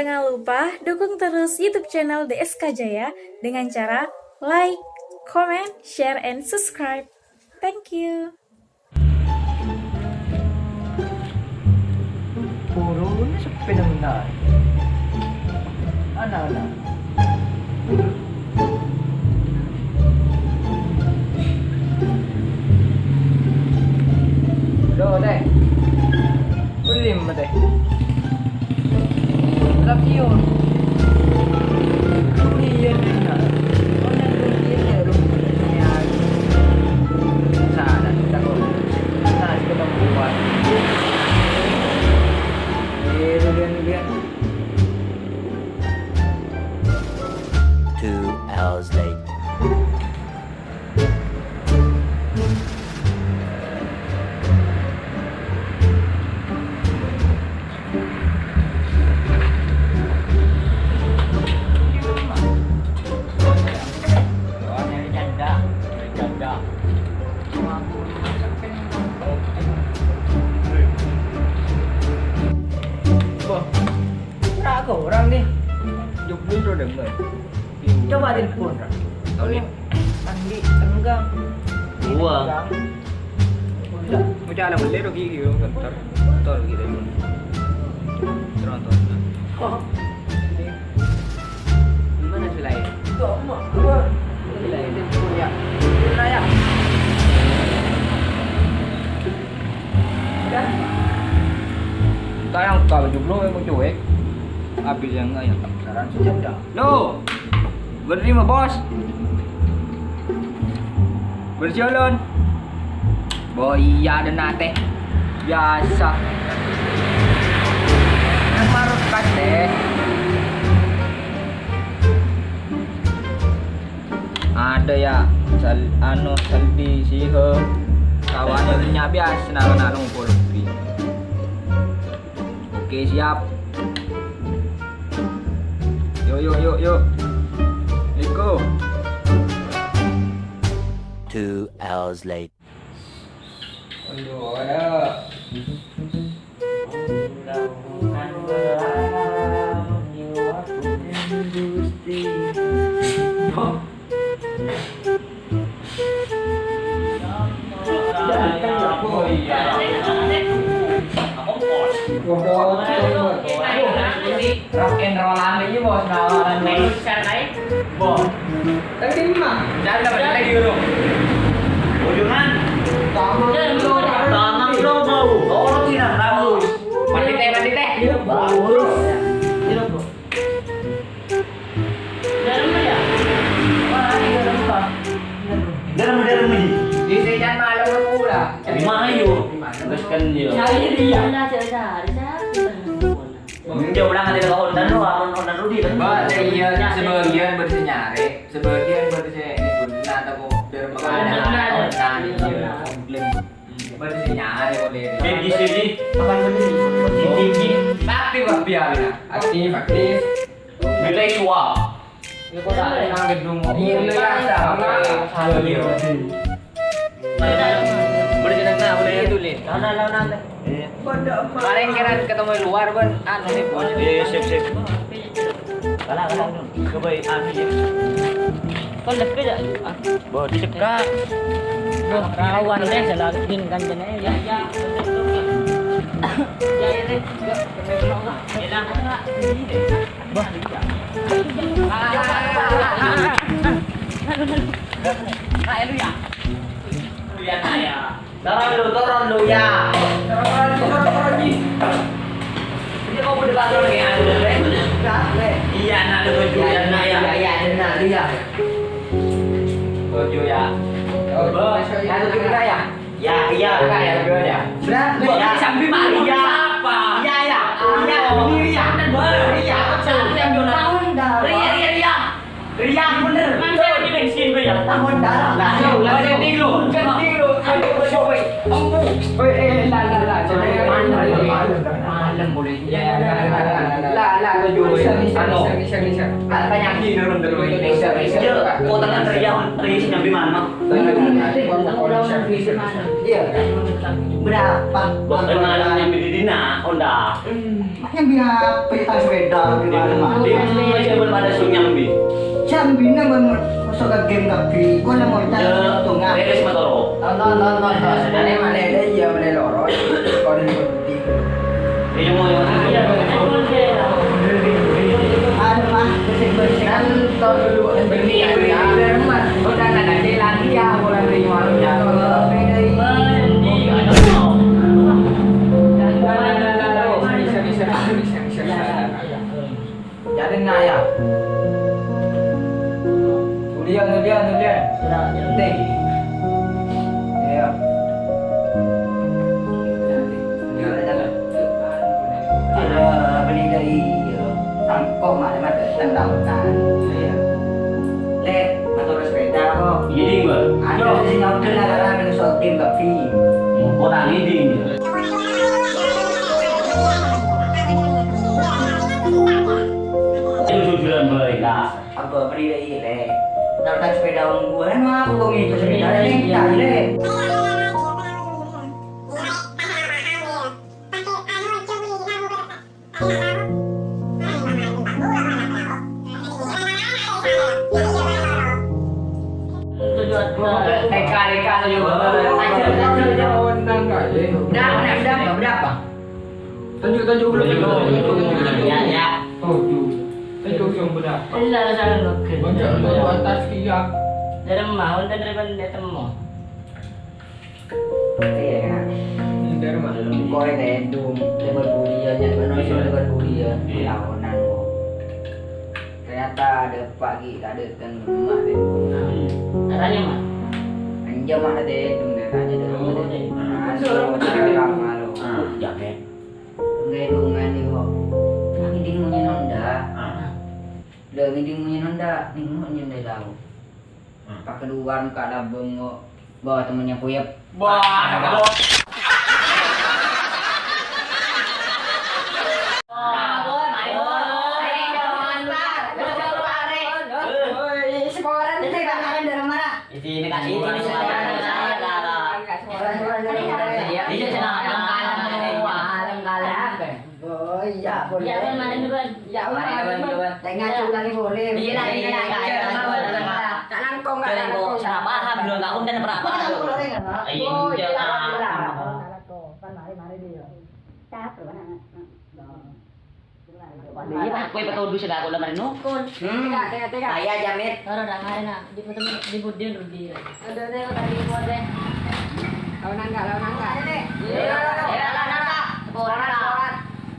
Jangan lupa dukung terus YouTube channel DSK Jaya dengan cara like, comment, share, and subscribe. Thank you. Puro sepi naman. Ana. Halo, Teh. Ulim ba, Teh? Love you. Uliyan na. Ano uliyan na? Yan. Sana kita ko. Sana kita membuat. Uliyan. 2 hours later. Orang nih jubin udah denger. Coba telepon. Tolip. Andi tenggang. Buang. Udah. Mau jalan beli lagi gitu bentar. Tol gitu. Nonton. Oh. Gimana selain? Tuh, mak. Selain telepon ya. Nanya. Udah. Tayang kalau jublo emang cuek. Habis yang enggak yang saran sejanda. Lo, berdiri bos. Berjalan. Boh iya ada nate. Biasa. Marut kate. Ada ya, Saldi sihe. Kawannya nya biasa nalong ngumpul. Oke, siap. Yuk. Let's go. 2 hours later. Aduh, ada. Rock and rollan aja bos, nawaran nih. Bos. Tadi mah. Jangan dapat lagi dulu. Ujungan. Tangan lo bau. Oh, tidak tahu. Mandi teh. Iya, bau. Iya, bos. Dalam ya? Wah, ini dalam apa? Dalam ini. Di sini malam pula. Di mana yuk? Terus kan dia. Cari dia. Jauh lah ada Honda lu, Honda lu di tempat. Iya, sebagian bersih nyari, sebagian bersih ini guna atau dari makanan. Bersih nyari boleh. Di sini akan bersih. Tinggi, aktif aktif. Bila tua. Ya kok tak ada gedung. Iya, ada. Boleh itu lihat. Nah. Paling kira ketemu di luar ban, anu nih bos. Sip. Kalah dulu. Coba anu ya. Kau dekat ya? Boh dekat. Boh rawan deh selagin kan jenenge ya. Ya ini. Hilang enggak? Boh. Lu ya. Lihat saya. Turun lu ya. Turun ji. Ini kau udah batal lagi anu deh. Iya, nak lu baju ya nak ya. Iya, nak lu ya. Baju ya. Oh, yang itu kita ya. Ya, iya. Kayak baju ya. Berapa? Sampai malu apa? Iya. Ini ya. Iya, sampai yang tahun dah. Ria bener. Mana di bensin gue ya? Tahun dah. Lah, keting lu. Malam boleh. Lah, Apa nyanyi dulu Indonesia. Kota kan Ria nyambi mana? Iya. Berapa? Bagaimana nyambi di Dina? Onda. Yang biar petang sepeda di mana? Dia masih belum ada sung nyambi. Jambi na masuk ke game tapi gua mau cari tunggal. Beres matoro. Tonton. Ada mana ada iya mana lorot. Kau di bukti. Dia mau yang Ada mah bersih-bersih. Nonton dulu ini ya. Udah ada jalan dia mulai dari malam ya. Jadi naya. Tulian. Penting. Iya. Ada beli dari tangkok mana tendang kan. Lek motor sepeda kok. Giding ba? Ada di sini aku kenal orang yang soal game tapi. Orang giding. Jujuran baik lah. Apa beli dari lek. Datang sepeda orang gua kan mah aku itu sepeda ini tak lek. Reka juga. Berapa? Tunjuk belum. Ya. Tunjuk yang benar. Enggak ada salah loh. Tunjuk atas kia. Dari mau dan dari mana dia temu. Iya kan. Dari mana? Kau ini dum lebar kuliah nya manusia lebar kuliah lawanan mo. Ternyata ada pagi ada kan mak deh. Katanya mah. Anjam ada deh dum katanya deh. Malu. Jamet. Nggak dungan nih kok. Lagi dingunya nonda. Lagi dingunya nonda, dingunya nonda tahu. Pakai luar muka ada bengok bawa temennya puyep. Wah. Ini kasih ini Tengah culang ni boleh. Salah paham belum aku dan berapa? Ini pak kue betul dulu sudah aku lemari nukun. Ayah Jamit. Orang dah hari nak di foto di budin rudi. Ada deh tadi buat deh. Lawan enggak? Ya, lah. Orang